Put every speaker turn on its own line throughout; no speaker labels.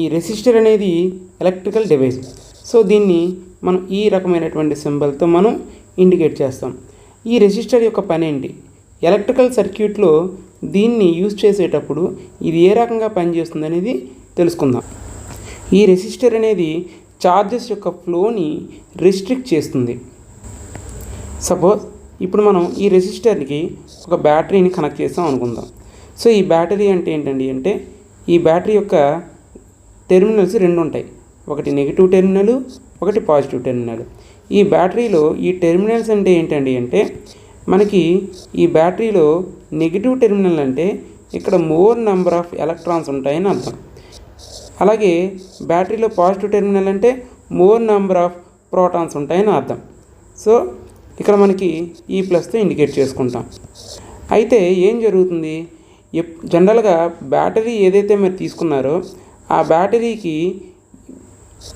ఈ రెసిస్టర్ అనేది electrical device. So దీన్ని మనం ఈ రకమైనటువంటి సింబల్తో మనం ఇండికేట్ చేస్తాం. ఈ రెసిస్టర్ యొక్క పని ఏంటి? ఎలక్ట్రికల్ సర్క్యూట్లో దీన్ని యూజ్ చేసేటప్పుడు ఇది ఏ రకంగా పనిచేస్తుంది అనేది తెలుసుకుందాం. ఈ రెసిస్టర్ అనేది ఛార్జెస్ యొక్క ఫ్లోని రిస్ట్రిక్ట్ చేస్తుంది. సపోజ్ ఇప్పుడు మనం ఈ రెసిస్టర్కి ఒక బ్యాటరీని కనెక్ట్ చేస్తాం అనుకుందాం. సో ఈ బ్యాటరీ అంటే ఏంటండి అంటే ఈ బ్యాటరీ యొక్క టెర్మినల్స్ రెండు ఉంటాయి. ఒకటి నెగిటివ్ టెర్మినల్, ఒకటి పాజిటివ్ టెర్మినల్. ఈ బ్యాటరీలో ఈ టెర్మినల్స్ అంటే ఏంటండి అంటే మనకి ఈ బ్యాటరీలో నెగిటివ్ టెర్మినల్ అంటే ఇక్కడ మోర్ నెంబర్ ఆఫ్ ఎలక్ట్రాన్స్ ఉంటాయని అర్థం. అలాగే బ్యాటరీలో పాజిటివ్ టెర్మినల్ అంటే మోర్ నెంబర్ ఆఫ్ ప్రోటాన్స్ ఉంటాయని అర్థం. సో ఇక్కడ మనకి ఈ ప్లస్తో ఇండికేట్ చేసుకుంటాం. అయితే ఏం జరుగుతుంది? జనరల్గా బ్యాటరీ ఏదైతే మీరు తీసుకున్నారో ఆ బ్యాటరీకి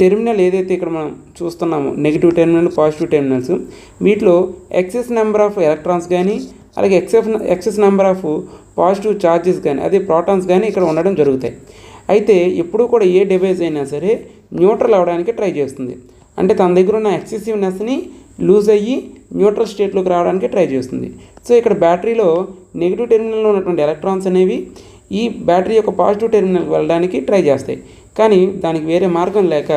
టెర్మినల్ ఏదైతే ఇక్కడ మనం చూస్తున్నామో నెగిటివ్ టెర్మినల్, పాజిటివ్ టెర్మినల్స్, వీటిలో ఎక్సెస్ నెంబర్ ఆఫ్ ఎలక్ట్రాన్స్ కానీ అలాగే excess number of positive charges కానీ అదే ప్రోటాన్స్ కానీ ఇక్కడ ఉండడం జరుగుతాయి. అయితే ఎప్పుడూ కూడా ఏ డివైస్ అయినా సరే న్యూట్రల్ అవ్వడానికి ట్రై చేస్తుంది. అంటే తన దగ్గర ఉన్న ఎక్సెసివ్నెస్ని లూజ్ అయ్యి న్యూట్రల్ స్టేట్లోకి రావడానికి ట్రై చేస్తుంది. సో ఇక్కడ బ్యాటరీలో నెగిటివ్ టెర్మినల్లో ఉన్నటువంటి ఎలక్ట్రాన్స్ అనేవి ఈ బ్యాటరీ యొక్క పాజిటివ్ టెర్మినల్కి వెళ్ళడానికి ట్రై చేస్తాయి. కానీ దానికి వేరే మార్గం లేక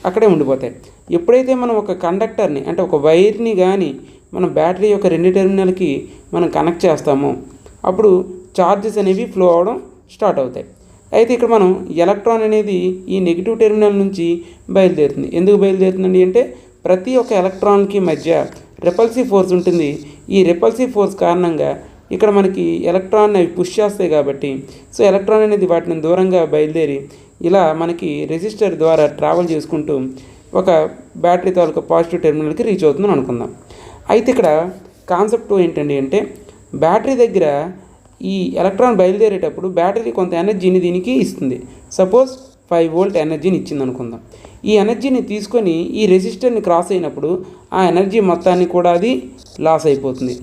అక్కడే ఉండిపోతాయి. ఎప్పుడైతే మనం ఒక కండక్టర్ని అంటే ఒక వైర్ని కానీ మనం బ్యాటరీ యొక్క రెండు టెర్మినల్కి మనం కనెక్ట్ చేస్తామో అప్పుడు ఛార్జెస్ అనేవి ఫ్లో అవ్వడం స్టార్ట్ అవుతాయి. అయితే ఇక్కడ మనం ఎలక్ట్రాన్ అనేది ఈ నెగిటివ్ టెర్మినల్ నుంచి బయలుదేరుతుంది. ఎందుకు బయలుదేరుతుందండి అంటే ప్రతి ఒక్క ఎలక్ట్రాన్కి మధ్య రిపల్సివ్ ఫోర్స్ ఉంటుంది. ఈ రిపల్సివ్ ఫోర్స్ కారణంగా ఇక్కడ మనకి ఎలక్ట్రాన్ అవి పుష్ చేస్తాయి కాబట్టి సో ఎలక్ట్రాన్ అనేది వాటిని దూరంగా బయలుదేరి ఇలా మనకి రెసిస్టర్ ద్వారా ట్రావెల్ చేసుకుంటూ ఒక బ్యాటరీ తాలూకా పాజిటివ్ టెర్మినల్కి రీచ్ అవుతుందని అనుకుందాం. అయితే ఇక్కడ కాన్సెప్ట్ ఏంటండి అంటే బ్యాటరీ దగ్గర ఈ ఎలక్ట్రాన్ బయలుదేరేటప్పుడు బ్యాటరీ కొంత ఎనర్జీని దీనికి ఇస్తుంది. సపోజ్ 5 వోల్ట్ ఎనర్జీని ఇచ్చింది అనుకుందాం. ఈ ఎనర్జీని తీసుకొని ఈ రెసిస్టర్ని క్రాస్ అయినప్పుడు ఆ ఎనర్జీ మొత్తాన్ని కూడా అది లాస్ అయిపోతుంది.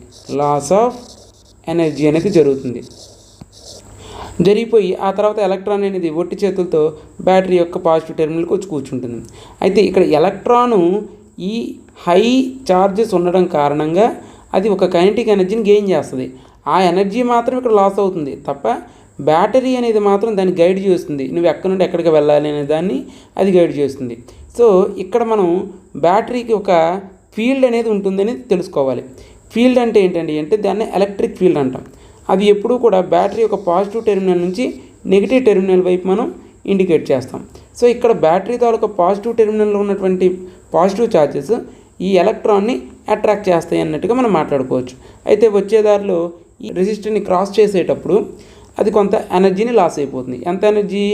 లాస్ ఆఫ్ ఎనర్జీ అనేది జరిగిపోయి ఆ తర్వాత ఎలక్ట్రాన్ అనేది ఒట్టి చేతులతో బ్యాటరీ యొక్క పాజిటివ్ టెర్మినల్కి వచ్చి కూర్చుంటుంది. అయితే ఇక్కడ ఎలక్ట్రాను ఈ హై ఛార్జెస్ ఉండడం కారణంగా అది ఒక కైనెటిక్ ఎనర్జీని గెయిన్ చేస్తుంది. ఆ ఎనర్జీ మాత్రం ఇక్కడ లాస్ అవుతుంది తప్ప బ్యాటరీ అనేది మాత్రం దాన్ని గైడ్ చేస్తుంది. నువ్వు ఎక్కడి నుండి ఎక్కడికి వెళ్ళాలి అనే దాన్ని అది గైడ్ చేస్తుంది. సో ఇక్కడ మనం బ్యాటరీకి ఒక ఫీల్డ్ అనేది ఉంటుందని తెలుసుకోవాలి. ఫీల్డ్ అంటే ఏంటండి అంటే దాన్ని ఎలక్ట్రిక్ ఫీల్డ్ అంటాం. అది ఎప్పుడూ కూడా బ్యాటరీ యొక్క పాజిటివ్ టెర్మినల్ నుంచి నెగిటివ్ టెర్మినల్ వైపు మనం ఇండికేట్ చేస్తాం. సో ఇక్కడ బ్యాటరీ తాలూకా పాజిటివ్ టెర్మినల్లో ఉన్నటువంటి పాజిటివ్ ఛార్జెస్ ఈ ఎలక్ట్రాన్ని అట్రాక్ట్ చేస్తాయి అన్నట్టుగా మనం మాట్లాడుకోవచ్చు. అయితే వచ్చే దారిలో ఈ రెసిస్టర్ని క్రాస్ చేసేటప్పుడు అది కొంత ఎనర్జీని లాస్ అయిపోతుంది. ఎంత ఎనర్జీ?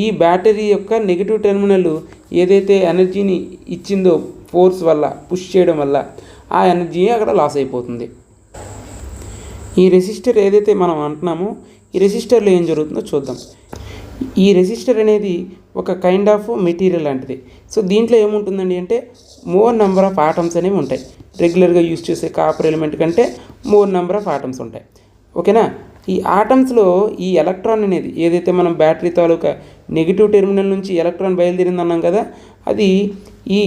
ఈ బ్యాటరీ యొక్క నెగిటివ్ టెర్మినల్ ఏదైతే ఎనర్జీని ఇచ్చిందో ఫోర్స్ వల్ల పుష్ చేయడం వల్ల ఆ ఎనర్జీ అక్కడ లాస్ అయిపోతుంది. ఈ రెసిస్టర్ ఏదైతే మనం అంటున్నామో ఈ రెసిస్టర్లో ఏం జరుగుతుందో చూద్దాం. ఈ రెసిస్టర్ అనేది ఒక కైండ్ ఆఫ్ మెటీరియల్ లాంటిది. సో దీంట్లో ఏముంటుందండి అంటే మోర్ నెంబర్ ఆఫ్ ఆటమ్స్ అనేవి ఉంటాయి. రెగ్యులర్గా యూజ్ చేసే కాపర్ ఎలిమెంట్ కంటే మోర్ నెంబర్ ఆఫ్ ఆటమ్స్ ఉంటాయి. ఓకేనా? ఈ ఆటమ్స్లో ఈ ఎలక్ట్రాన్ అనేది ఏదైతే మనం బ్యాటరీ తాలూకా నెగిటివ్ టెర్మినల్ నుంచి ఎలక్ట్రాన్ బయలుదేరింది అన్నాం కదా, అది ఈ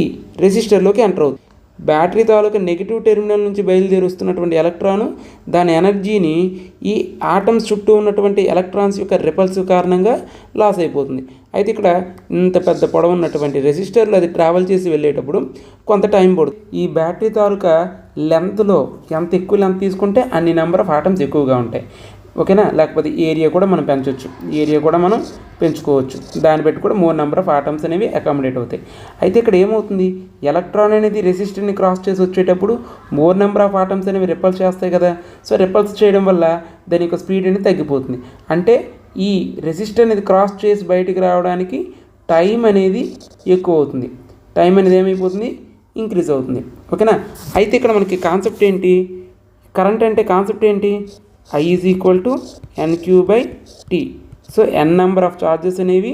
రెసిస్టర్లోకి ఎంటర్ అవుతుంది. బ్యాటరీ తాలూకా నెగిటివ్ టెర్మినల్ నుంచి బయలుదేరుస్తున్నటువంటి ఎలక్ట్రాను దాని ఎనర్జీని ఈ ఆటమ్స్ చుట్టూ ఉన్నటువంటి ఎలక్ట్రాన్స్ యొక్క రిపల్సివ్ కారణంగా లాస్ అయిపోతుంది. అయితే ఇక్కడ ఇంత పెద్ద పొడవు ఉన్నటువంటి రెసిస్టర్లో అది ట్రావెల్ చేసి వెళ్ళేటప్పుడు కొంత టైం పడుతుంది. ఈ బ్యాటరీ తాలూకా లెంత్లో ఎంత ఎక్కువ లెంత్ తీసుకుంటే అన్ని నెంబర్ ఆఫ్ ఆటమ్స్ ఎక్కువగా ఉంటాయి. ఓకేనా? లేకపోతే ఏరియా కూడా మనం పెంచవచ్చు, ఏరియా కూడా మనం పెంచుకోవచ్చు. దాన్ని బట్టి కూడా మోర్ నెంబర్ ఆఫ్ ఆటమ్స్ అనేవి అకామిడేట్ అవుతాయి. అయితే ఇక్కడ ఏమవుతుంది? ఎలక్ట్రాన్ అనేది రెసిస్టర్ని క్రాస్ చేసి వచ్చేటప్పుడు మోర్ నెంబర్ ఆఫ్ ఆటమ్స్ అనేవి రిపల్స్ చేస్తాయి కదా. సో రిపల్స్ చేయడం వల్ల దాని యొక్క స్పీడ్ అనేది తగ్గిపోతుంది. అంటే ఈ రెసిస్టర్ అనేది క్రాస్ చేసి బయటికి రావడానికి టైం అనేది ఎక్కువ అవుతుంది. టైం అనేది ఏమైపోతుంది? ఇంక్రీజ్ అవుతుంది. ఓకేనా? అయితే ఇక్కడ మనకి కాన్సెప్ట్ ఏంటి? కరెంట్ అంటే కాన్సెప్ట్ ఏంటి? I is equal to NQ/T. So n number of charges అనేవి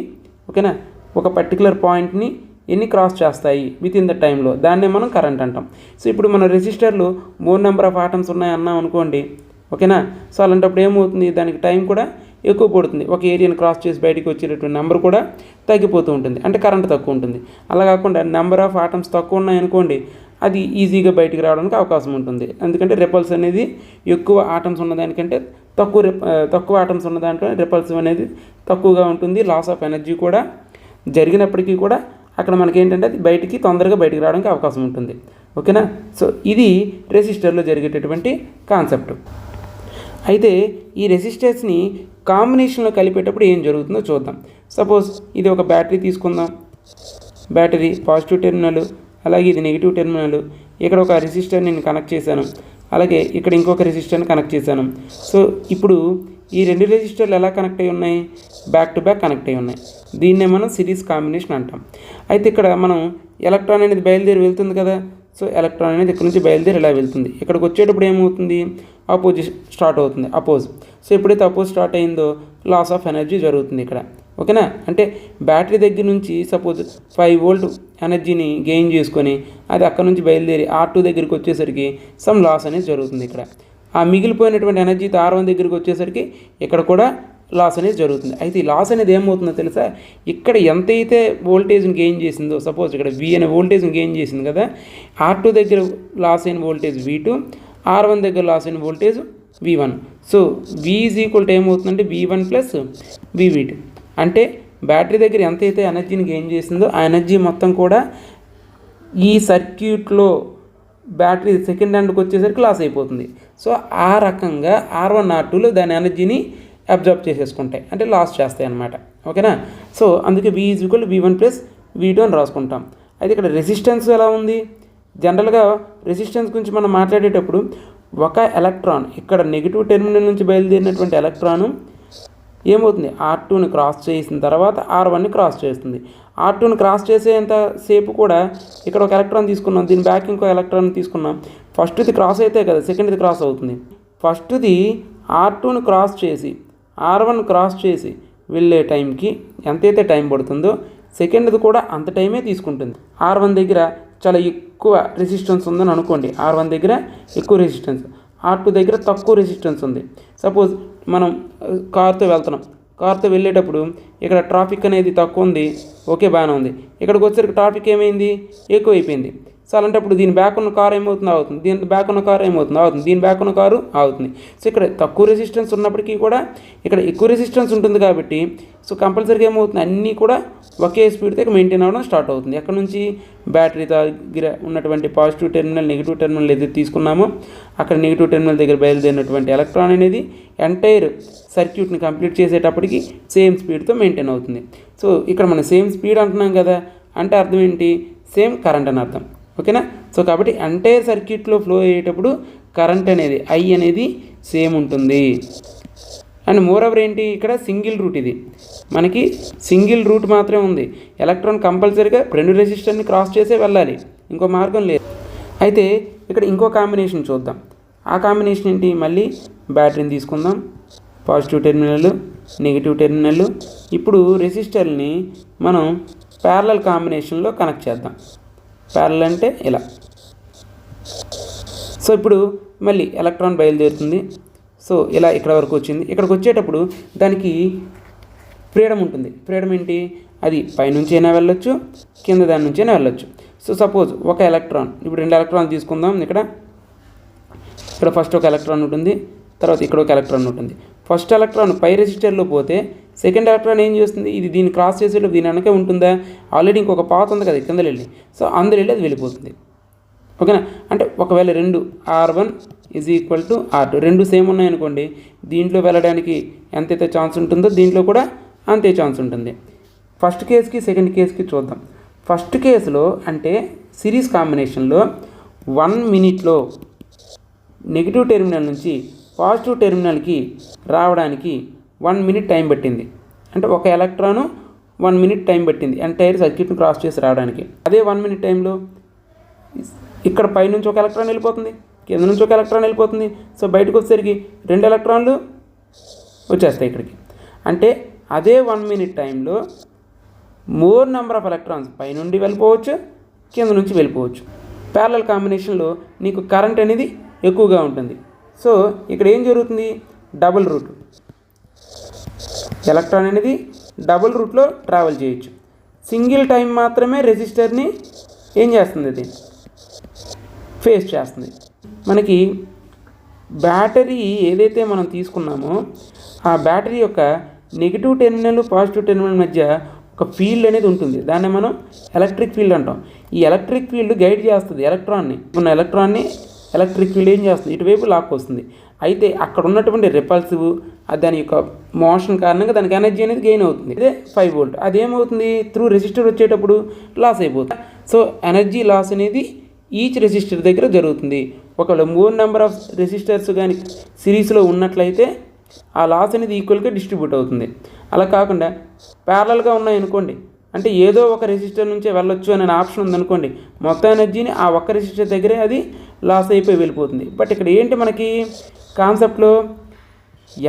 ఓకేనా ఒక పర్టికులర్ పాయింట్ని ఎన్ని క్రాస్ చేస్తాయి విత్ ఇన్ ద టైంలో, దాన్నే మనం కరెంట్ అంటాం. సో ఇప్పుడు మన రెసిస్టర్లో మోర్ నెంబర్ ఆఫ్ ఆటమ్స్ ఉన్నాయి అన్నాం అనుకోండి, ఓకేనా. సో అలాంటప్పుడు ఏమవుతుంది, దానికి టైం కూడా ఎక్కువ పడుతుంది, ఒక ఏరియాని క్రాస్ చేసి బయటికి వచ్చేటటువంటి నెంబర్ కూడా తగ్గిపోతూ ఉంటుంది, అంటే కరెంట్ తక్కువ ఉంటుంది. అలా కాకుండా నెంబర్ ఆఫ్ ఆటమ్స్ తక్కువ ఉన్నాయనుకోండి, అది ఈజీగా బయటికి రావడానికి అవకాశం ఉంటుంది. ఎందుకంటే రిపల్స్ అనేది ఎక్కువ ఆటమ్స్ ఉన్నదానికంటే తక్కువ ఆటమ్స్ ఉన్నదాంట్లో రిపల్సివ్ అనేది తక్కువగా ఉంటుంది. లాస్ ఆఫ్ ఎనర్జీ కూడా జరిగినప్పటికీ కూడా అక్కడ మనకి ఏంటంటే అది తొందరగా బయటికి రావడానికి అవకాశం ఉంటుంది. ఓకేనా? సో ఇది రెసిస్టర్లో జరిగేటటువంటి కాన్సెప్ట్. అయితే ఈ రెసిస్టర్స్ని కాంబినేషన్లో కలిపేటప్పుడు ఏం జరుగుతుందో చూద్దాం. సపోజ్ ఇది ఒక బ్యాటరీ తీసుకుందాం. బ్యాటరీ పాజిటివ్ టెర్మినల్, అలాగే ఇది నెగిటివ్ టెర్మినల్. ఇక్కడ ఒక రెసిస్టర్ నేను కనెక్ట్ చేశాను, అలాగే ఇక్కడ ఇంకొక రెసిస్టర్ని కనెక్ట్ చేశాను. సో ఇప్పుడు ఈ రెండు రెసిస్టర్లు ఎలా కనెక్ట్ అయి ఉన్నాయి? బ్యాక్ టు బ్యాక్ కనెక్ట్ అయి ఉన్నాయి. దీన్నే మనం సిరీస్ కాంబినేషన్ అంటాం. అయితే ఇక్కడ మనం ఎలక్ట్రాన్ అనేది బయలుదేరి వెళ్తుంది కదా. సో ఎలక్ట్రాన్ అనేది ఇక్కడ నుంచి బయలుదేరి ఇలా వెళ్తుంది. ఇక్కడికి వచ్చేటప్పుడు ఏమవుతుంది? అపోజిట్ స్టార్ట్ అవుతుంది, అపోజ్. సో ఎప్పుడైతే అపోజ్ స్టార్ట్ అయిందో లాస్ ఆఫ్ ఎనర్జీ జరుగుతుంది ఇక్కడ. ఓకేనా? అంటే బ్యాటరీ దగ్గర నుంచి సపోజ్ 5 వోల్ట్ ఎనర్జీని గెయిన్ చేసుకొని అది అక్కడ నుంచి బయలుదేరి R2 దగ్గరికి వచ్చేసరికి సమ్ లాస్ అనేది జరుగుతుంది ఇక్కడ. ఆ మిగిలిపోయినటువంటి ఎనర్జీతో R1 దగ్గరికి వచ్చేసరికి ఇక్కడ కూడా లాస్ అనేది జరుగుతుంది. అయితే ఈ లాస్ అనేది ఏమవుతుందో తెలుసా? ఇక్కడ ఎంతైతే వోల్టేజ్ని గెయిన్ చేసిందో, సపోజ్ ఇక్కడ V అనే వోల్టేజ్ని గెయిన్ చేసింది కదా, R2 దగ్గర లాస్ అయిన వోల్టేజ్ V2, R1 దగ్గర లాస్ అయిన voltage V1. So V is equal to ఏమవుతుందంటే V1 ప్లస్ VV2. అంటే బ్యాటరీ దగ్గర ఎంతైతే ఎనర్జీని గెయిన్ చేసిందో ఆ ఎనర్జీ మొత్తం కూడా ఈ సర్క్యూట్లో బ్యాటరీ సెకండ్ హ్యాండ్కి వచ్చేసరికి లాస్ అయిపోతుంది. సో ఆ రకంగా R1 R2లో దాని ఎనర్జీని అబ్జర్వ్ చేసేసుకుంటాయి, అంటే లాస్ చేస్తాయి అన్నమాట. ఓకేనా? సో అందుకే V is equal V1 plus V2 అని రాసుకుంటాం. అయితే ఇక్కడ రెసిస్టెన్స్ ఎలా ఉంది? జనరల్గా రెసిస్టెన్స్ గురించి మనం మాట్లాడేటప్పుడు ఒక ఎలక్ట్రాన్ ఇక్కడ నెగిటివ్ టెర్మినల్ నుంచి బయలుదేరినటువంటి ఎలక్ట్రాను ఏమవుతుంది? R2ని క్రాస్ చేసిన తర్వాత R1ని క్రాస్ చేస్తుంది. R2ని క్రాస్ చేసేంత సేపు కూడా ఇక్కడ ఒక ఎలక్ట్రాన్ తీసుకున్నాం, దీని బ్యాక్ ఇంకో ఎలక్ట్రాన్ తీసుకున్నాం. ఫస్ట్ది క్రాస్ అయితే కదా సెకండ్ది క్రాస్ అవుతుంది. ఫస్ట్ది R2ని క్రాస్ చేసి R1 క్రాస్ చేసి వెళ్ళే టైంకి ఎంతైతే టైం పడుతుందో సెకండ్ది కూడా అంత టైమే తీసుకుంటుంది. R1 దగ్గర చాలా ఎక్కువ రెసిస్టెన్స్ ఉందని అనుకోండి. R1 దగ్గర ఎక్కువ రెసిస్టెన్స్, R2 దగ్గర తక్కువ రెసిస్టెన్స్ ఉంది. సపోజ్ మనం కార్తో వెళ్తున్నాం, కార్తో వెళ్ళేటప్పుడు ఇక్కడ ట్రాఫిక్ అనేది తక్కువ ఉంది, ఓకే బాగానే ఉంది. ఇక్కడికి వచ్చేసరికి ట్రాఫిక్ ఏమైంది? ఎక్కువ అయిపోయింది. సో అలాంటప్పుడు దీని బ్యాక్ ఉన్న కారు ఏమవుతుంది? అవుతుంది. దీని బ్యాక్ ఉన్న కారు ఏమవుతుంది? అవుతుంది. దీని బ్యాక్ ఉన్న కారు అవుతుంది. సో ఇక్కడ తక్కువ రెసిస్టెన్స్ ఉన్నప్పటికీ కూడా ఇక్కడ ఎక్కువ రెసిస్టెన్స్ ఉంటుంది కాబట్టి సో కంపల్సరీగా ఏమవుతుంది? అన్నీ కూడా ఒకే స్పీడ్తో మెయింటైన్ అవ్వడం స్టార్ట్ అవుతుంది. ఎక్కడ నుంచి? బ్యాటరీ దగ్గర ఉన్నటువంటి పాజిటివ్ టెర్మినల్, నెగిటివ్ టెర్మినల్ ఏదైతే తీసుకున్నామో అక్కడ నెగిటివ్ టెర్మినల్ దగ్గర బయలుదేరినటువంటి ఎలక్ట్రాన్ అనేది ఎంటైర్ సర్క్యూట్ని కంప్లీట్ చేసేటప్పటికి సేమ్ స్పీడ్తో మెయింటైన్ అవుతుంది. సో ఇక్కడ మనం సేమ్ స్పీడ్ అంటున్నాం కదా, అంటే అర్థం ఏంటి? సేమ్ కరెంట్ అని అర్థం. ఓకేనా? సో కాబట్టి ఎంటైర్ సర్క్యూట్లో ఫ్లో అయ్యేటప్పుడు కరెంట్ అనేది I అనేది సేమ్ ఉంటుంది. అండ్ మోర్ ఓవర్ ఏంటి? ఇక్కడ సింగిల్ రూట్, ఇది మనకి సింగిల్ రూట్ మాత్రమే ఉంది. ఎలక్ట్రాన్ కంపల్సరీగా రెండు రెసిస్టర్ని క్రాస్ చేసే వెళ్ళాలి, ఇంకో మార్గం లేదు. అయితే ఇక్కడ ఇంకో కాంబినేషన్ చూద్దాం. ఆ కాంబినేషన్ ఏంటి? మళ్ళీ బ్యాటరీని తీసుకుందాం, పాజిటివ్ టెర్మినల్, నెగిటివ్ టెర్మినల్. ఇప్పుడు రెసిస్టర్ని మనం ప్యారలల్ కాంబినేషన్లో కనెక్ట్ చేద్దాం. ప్యారలల్ అంటే ఇలా. సో ఇప్పుడు మళ్ళీ ఎలక్ట్రాన్ బయలుదేరుతుంది. సో ఇలా ఇక్కడ వరకు వచ్చింది. ఇక్కడికి వచ్చేటప్పుడు దానికి ఫ్రీడమ్ ఉంటుంది. ఫ్రీడమ్ ఏంటి? అది పైనుంచి అయినా వెళ్ళొచ్చు, కింద దాని నుంచి అయినా వెళ్ళొచ్చు. సో సపోజ్ ఒక ఎలక్ట్రాన్, ఇప్పుడు 2 ఎలక్ట్రాన్ తీసుకుందాం. ఇక్కడ ఫస్ట్ ఒక ఎలక్ట్రాన్ ఉంటుంది, తర్వాత ఇక్కడ ఒక ఎలక్ట్రాన్ ఉంటుంది. ఫస్ట్ ఎలక్ట్రాన్ పై రెసిస్టర్లో పోతే సెకండ్ ఎలక్ట్రాన్ ఏం చేస్తుంది? ఇది దీన్ని క్రాస్ చేసేటప్పుడు దీని వెనకే ఉంటుందా? ఆల్రెడీ ఇంకొక పాత్ ఉంది కదా కింద వెళ్ళి, సో అందులో వెళ్ళి అది వెళ్ళిపోతుంది. ఓకేనా? అంటే ఒకవేళ రెండు R1 is equal to R2 రెండు సేమ్ ఉన్నాయనుకోండి, దీంట్లో వెళ్ళడానికి ఎంతైతే ఛాన్స్ ఉంటుందో దీంట్లో కూడా అంతే ఛాన్స్ ఉంటుంది. ఫస్ట్ కేసుకి సెకండ్ కేసుకి చూద్దాం. ఫస్ట్ కేసులో అంటే సిరీస్ కాంబినేషన్లో 1 మినిట్లో నెగిటివ్ టెర్మినల్ నుంచి పాజిటివ్ టెర్మినల్కి రావడానికి 1 మినిట్ టైం పట్టింది. అంటే ఒక ఎలక్ట్రాను 1 మినిట్ టైం పట్టింది ఎంటైర్ సర్క్యూట్ని క్రాస్ చేసి రావడానికి. అదే 1 మినిట్ టైంలో ఇక్కడ పైనుంచి ఒక ఎలక్ట్రాన్ వెళ్ళిపోతుంది, కింద నుంచి ఒక ఎలక్ట్రాన్ వెళ్ళిపోతుంది. సో బయటకు వచ్చేసరికి 2 ఎలక్ట్రాన్లు వచ్చేస్తాయి ఇక్కడికి. అంటే అదే 1 మినిట్ టైంలో మోర్ నెంబర్ ఆఫ్ ఎలక్ట్రాన్స్ పైనుండి వెళ్ళిపోవచ్చు, కింద నుంచి వెళ్ళిపోవచ్చు. ప్యారలల్ కాంబినేషన్లో నీకు కరెంట్ అనేది ఎక్కువగా ఉంటుంది. సో ఇక్కడ ఏం జరుగుతుంది? Double route. ఎలక్ట్రాన్ అనేది డబుల్ రూట్లో ట్రావెల్ చేయొచ్చు. సింగిల్ టైం మాత్రమే రెసిస్టర్ని ఏం చేస్తుంది, ఇది ఫేస్ చేస్తుంది. మనకి బ్యాటరీ ఏదైతే మనం తీసుకున్నామో ఆ బ్యాటరీ యొక్క నెగిటివ్ టెర్మినల్ పాజిటివ్ టెర్మినల్ మధ్య ఒక ఫీల్డ్ అనేది ఉంటుంది. దాన్ని మనం ఎలక్ట్రిక్ ఫీల్డ్ అంటాం. ఈ ఎలక్ట్రిక్ ఫీల్డ్ గైడ్ చేస్తుంది ఎలక్ట్రాన్ని. ఉన్న ఎలక్ట్రాన్ని ఎలక్ట్రిక్ ఫీల్డ్ ఏం చేస్తుంది, ఇటువైపు లాక్ వస్తుంది. అయితే అక్కడ ఉన్నటువంటి రిపల్సివ్ దాని యొక్క మోషన్ కారణంగా దానికి ఎనర్జీ అనేది గెయిన్ అవుతుంది. అదే 5 వోల్ట్. అదేమవుతుంది, త్రూ రెసిస్టర్ వచ్చేటప్పుడు లాస్ అయిపోతుంది. సో ఎనర్జీ లాస్ అనేది ఈచ్ రెసిస్టర్ దగ్గర జరుగుతుంది. ఒకవేళ మోర్ నెంబర్ ఆఫ్ రెసిస్టర్స్ కానీ సిరీస్లో ఉన్నట్లయితే ఆ లాస్ అనేది ఈక్వల్గా డిస్ట్రిబ్యూట్ అవుతుంది. అలా కాకుండా ప్యారలల్గా ఉన్నాయనుకోండి, అంటే ఏదో ఒక రెసిస్టర్ నుంచే వెళ్ళొచ్చు అనే ఆప్షన్ ఉందనుకోండి, మొత్తం ఎనర్జీని ఆ ఒక్క రెసిస్టర్ దగ్గరే అది లాస్ అయిపోయి వెళ్ళిపోతుంది. బట్ ఇక్కడ ఏంటి మనకి కాన్సెప్ట్లో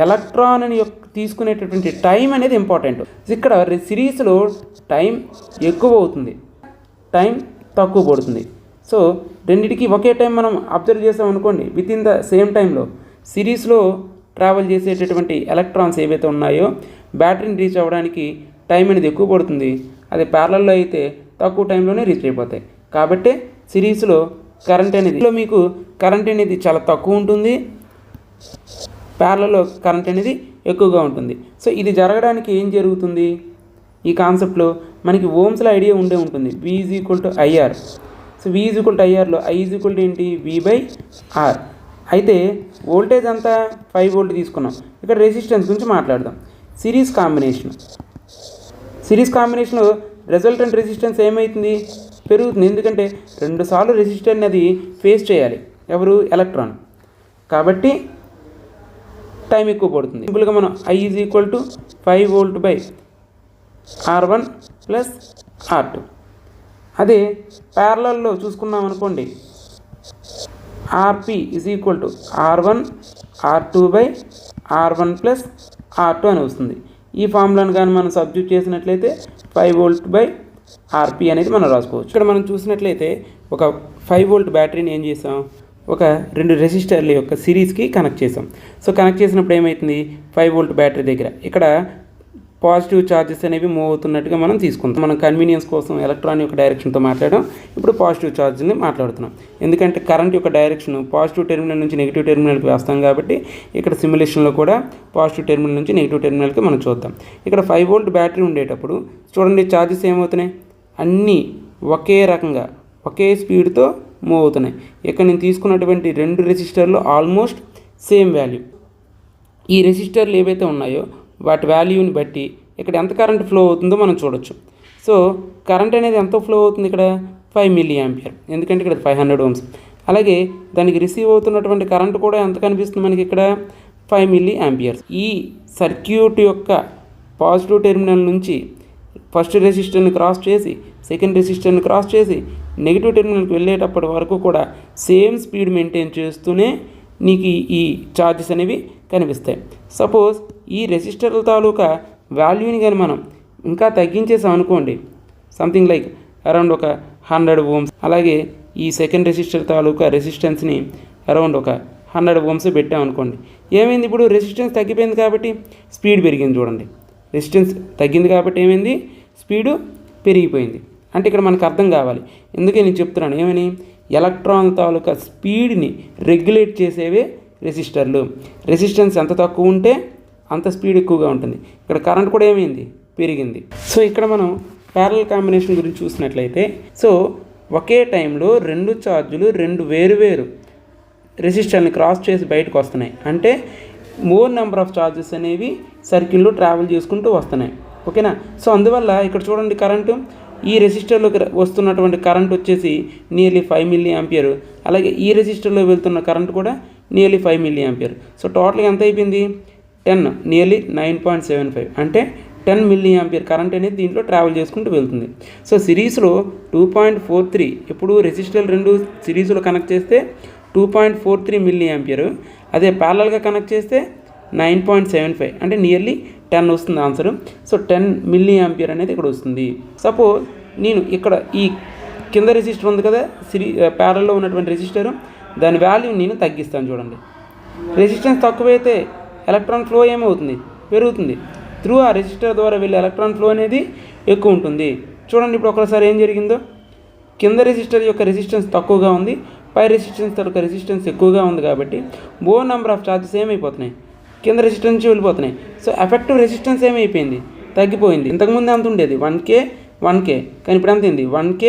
ఎలక్ట్రాన్ అని తీసుకునేటటువంటి టైం అనేది ఇంపార్టెంట్. ఇక్కడ సిరీస్లో టైం ఎక్కువ అవుతుంది, టైం తక్కువ పడుతుంది. సో రెండింటికి ఒకే టైం మనం అబ్జర్వ్ చేసాం అనుకోండి, విత్ ఇన్ ద సేమ్ టైంలో సిరీస్లో ట్రావెల్ చేసేటటువంటి ఎలక్ట్రాన్స్ ఏవైతే ఉన్నాయో బ్యాటరీని రీచ్ అవ్వడానికి టైం అనేది ఎక్కువ పడుతుంది. అదే ప్యారలల్లో అయితే తక్కువ టైంలోనే రీచ్ అయిపోతాయి. కాబట్టి సిరీస్లో కరెంట్ అనేది మీకు కరెంట్ అనేది చాలా తక్కువ ఉంటుంది, ప్యారలలో కరెంట్ అనేది ఎక్కువగా ఉంటుంది. సో ఇది జరగడానికి ఏం జరుగుతుంది, ఈ కాన్సెప్ట్లో మనకి ఓమ్స్లో ఐడియా ఉండే ఉంటుంది. V = IR. So V = IRలో I = ఏంటి, V/R. అయితే వోల్టేజ్ అంతా 5 వోల్ట్ తీసుకున్నాం. ఇక్కడ రెసిస్టెన్స్ గురించి మాట్లాడదాం. సిరీస్ కాంబినేషన్లో రిజల్టెంట్ రెసిస్టెన్స్ ఏమవుతుంది, పెరుగుతుంది. ఎందుకంటే 2 సార్లు రెసిస్టర్ని అది ఫేస్ చేయాలి, ఎవరు, ఎలక్ట్రాన్. కాబట్టి టైం ఎక్కువ పడుతుంది. సింపుల్గా మనం I = 5 వోల్ట్/R1 + R2. అదే ప్యారలల్లో చూసుకున్నాం అనుకోండి, RP = R1 R2/R1 + R2 అని వస్తుంది. ఈ ఫార్ములాను కానీ మనం సబ్స్టిట్యూట్ చేసినట్లయితే 5 వోల్ట్/RP అనేది మనం రాసుకోవచ్చు. ఇక్కడ మనం చూసినట్లయితే ఒక 5 వోల్ట్ బ్యాటరీని ఏం చేసాం, ఒక 2 రెసిస్టర్ల యొక్క సిరీస్కి కనెక్ట్ చేసాం. సో కనెక్ట్ చేసినప్పుడు ఏమవుతుంది, 5 వోల్ట్ బ్యాటరీ దగ్గర ఇక్కడ పాజిటివ్ ఛార్జెస్ అనేవి మూవ్ అవుతున్నట్టుగా మనం తీసుకుంటాం. మనం కన్వీనియన్స్ కోసం ఎలక్ట్రాన్ యొక్క డైరెక్షన్తో మాట్లాడడం, ఇప్పుడు పాజిటివ్ ఛార్జ్ని మాట్లాడుతున్నాం. ఎందుకంటే కరెంట్ యొక్క డైరెక్షన్ పాజిటివ్ టెర్మినల్ నుంచి నెగిటివ్ టెర్మినల్కి వేస్తాం కాబట్టి ఇక్కడ సిమ్యులేషన్లో కూడా పాజిటివ్ టెర్మినల్ నుంచి నెగిటివ్ టెర్మినల్కి మనం చూద్దాం. ఇక్కడ 5 వోల్ట్ బ్యాటరీ ఉండేటప్పుడు చూడండి, ఛార్జెస్ ఏమవుతున్నాయి, అన్నీ ఒకే రకంగా ఒకే స్పీడ్తో మూవ్ అవుతున్నాయి. ఇక్కడ నేను తీసుకున్నటువంటి 2 రెసిస్టర్లు ఆల్మోస్ట్ సేమ్ వాల్యూ. ఈ రెసిస్టర్లు ఏవైతే ఉన్నాయో వాటి వాల్యూని బట్టి ఇక్కడ ఎంత కరెంట్ ఫ్లో అవుతుందో మనం చూడొచ్చు. సో కరెంట్ అనేది ఎంత ఫ్లో అవుతుంది, ఇక్కడ 5 మిల్లీ యాంపియర్, ఎందుకంటే ఇక్కడ 500 ohms. అలాగే దానికి రిసీవ్ అవుతున్నటువంటి కరెంట్ కూడా ఎంత కనిపిస్తుంది మనకి, ఇక్కడ 5 మిల్లీ యాంపియర్స్. ఈ సర్క్యూట్ యొక్క పాజిటివ్ టెర్మినల్ నుంచి ఫస్ట్ రెసిస్టర్ని క్రాస్ చేసి సెకండ్ రెసిస్టర్ని క్రాస్ చేసి నెగిటివ్ టెర్మినల్కి వెళ్ళేటప్పటి వరకు కూడా సేమ్ స్పీడ్ మెయింటైన్ చేస్తూనే నీకు ఈ ఛార్జెస్ అనేవి కనిపిస్తాయి. సపోజ్ ఈ రెసిస్టర్ల తాలూకా వాల్యూని కానీ మనం ఇంకా తగ్గించేసాం అనుకోండి, సంథింగ్ లైక్ అరౌండ్ ఒక 100 ohms. అలాగే ఈ సెకండ్ రెసిస్టర్ తాలూకా రెసిస్టెన్స్ని అరౌండ్ ఒక 100 ohms పెట్టాం అనుకోండి, ఏమైంది, ఇప్పుడు రెసిస్టెన్స్ తగ్గిపోయింది కాబట్టి స్పీడ్ పెరిగింది. చూడండి, రెసిస్టెన్స్ తగ్గింది కాబట్టి ఏమైంది, స్పీడు పెరిగిపోయింది. అంటే ఇక్కడ మనకు అర్థం కావాలి, ఎందుకే నేను చెప్తున్నాను, ఏమని, ఎలక్ట్రాన్ తాలూకా స్పీడ్ని రెగ్యులేట్ చేసేవే రెసిస్టర్లు. రెసిస్టెన్స్ ఎంత తక్కువ ఉంటే అంత స్పీడ్ ఎక్కువగా ఉంటుంది. ఇక్కడ కరెంట్ కూడా ఏమైంది, పెరిగింది. సో ఇక్కడ మనం ప్యారలల్ కాంబినేషన్ గురించి చూసినట్లయితే, సో ఒకే టైంలో 2 ఛార్జులు 2 వేరు రెసిస్టర్ని క్రాస్ చేసి బయటకు వస్తున్నాయి. అంటే మోర్ నెంబర్ ఆఫ్ ఛార్జెస్ అనేవి సర్కిల్లో ట్రావెల్ చేసుకుంటూ వస్తున్నాయి. ఓకేనా. సో అందువల్ల ఇక్కడ చూడండి, కరెంటు ఈ రెసిస్టర్లోకి వస్తున్నటువంటి కరెంట్ వచ్చేసి నియర్లీ 5 మిల్లీ యాంపియర్. అలాగే ఈ రెసిస్టర్లో వెళ్తున్న కరెంట్ కూడా నియర్లీ 5 మిల్లీ యాంపియర్. సో టోటల్గా ఎంత అయిపోయింది, 10, నియర్లీ 9.75, అంటే 10 మిల్లీ యాంపియర్ కరెంట్ అనేది దీంట్లో ట్రావెల్ చేసుకుంటూ వెళ్తుంది. సో సిరీస్లో 2.43, ఇప్పుడు రెసిస్టర్ 2 సిరీస్లో కనెక్ట్ చేస్తే 2.43 మిల్లీ యాంపియర్. అదే ప్యారలల్గా కనెక్ట్ చేస్తే 9.75, అంటే నియర్లీ 10 వస్తుంది ఆన్సర్. సో 10 మిల్లీ యాంపియర్ అనేది ఇక్కడ వస్తుంది. సపోజ్ నేను ఇక్కడ ఈ కింద రెసిస్టర్ ఉంది కదా, ప్యారల్లో ఉన్నటువంటి రెసిస్టర్, దాని వాల్యూ నేను తగ్గిస్తాను. చూడండి, రెసిస్టెన్స్ తక్కువైతే ఎలక్ట్రాన్ ఫ్లో ఏమవుతుంది, పెరుగుతుంది. త్రూ ఆ రెసిస్టర్ ద్వారా వెళ్ళే ఎలక్ట్రాన్ ఫ్లో అనేది ఎక్కువ ఉంటుంది. చూడండి ఇప్పుడు ఒకసారి ఏం జరిగిందో, కింద రెసిస్టర్ యొక్క రెసిస్టెన్స్ తక్కువగా ఉంది, పై రెసిస్టెన్స్ యొక్క రెసిస్టెన్స్ ఎక్కువగా ఉంది కాబట్టి బోర్ నెంబర్ ఆఫ్ ఛార్జెస్ ఏమైపోతున్నాయి, కింద రెసిస్టెన్స్ నుంచి వెళ్ళిపోతున్నాయి. సో ఎఫెక్టివ్ రెసిస్టెన్స్ ఏమైపోయింది, తగ్గిపోయింది. ఇంతకుముందు ఎంత ఉండేది 1K కానీ ఇప్పుడు ఎంత అయింది 1K,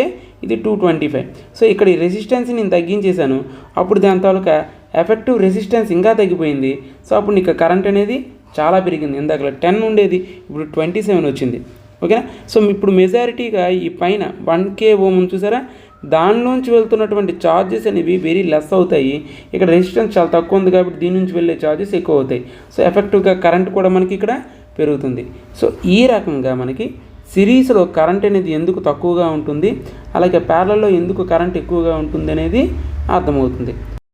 ఇది 225. సో ఇక్కడ ఈ రెసిస్టెన్స్ని నేను తగ్గించేశాను, అప్పుడు దాని తాలూకా ఎఫెక్టివ్ రెసిస్టెన్స్ ఇంకా తగ్గిపోయింది. సో అప్పుడు నీకు కరెంట్ అనేది చాలా పెరిగింది. ఇందాక 10 ఉండేది, ఇప్పుడు 27 వచ్చింది. ఓకేనా. సో ఇప్పుడు మెజారిటీగా ఈ పైన 1K ఓం చూసారా, దానిలోంచి వెళ్తున్నటువంటి ఛార్జెస్ అనేవి వెరీ లెస్ అవుతాయి. ఇక్కడ రెసిస్టెన్స్ చాలా తక్కువ ఉంది కాబట్టి దీని నుంచి వెళ్ళే ఛార్జెస్ ఎక్కువ అవుతాయి. సో ఎఫెక్టివ్గా కరెంట్ కూడా మనకి ఇక్కడ పెరుగుతుంది. సో ఈ రకంగా మనకి సిరీస్లో కరెంట్ అనేది ఎందుకు తక్కువగా ఉంటుంది, అలాగే ప్యారలల్లో ఎందుకు కరెంట్ ఎక్కువగా ఉంటుంది అనేది అర్థమవుతుంది.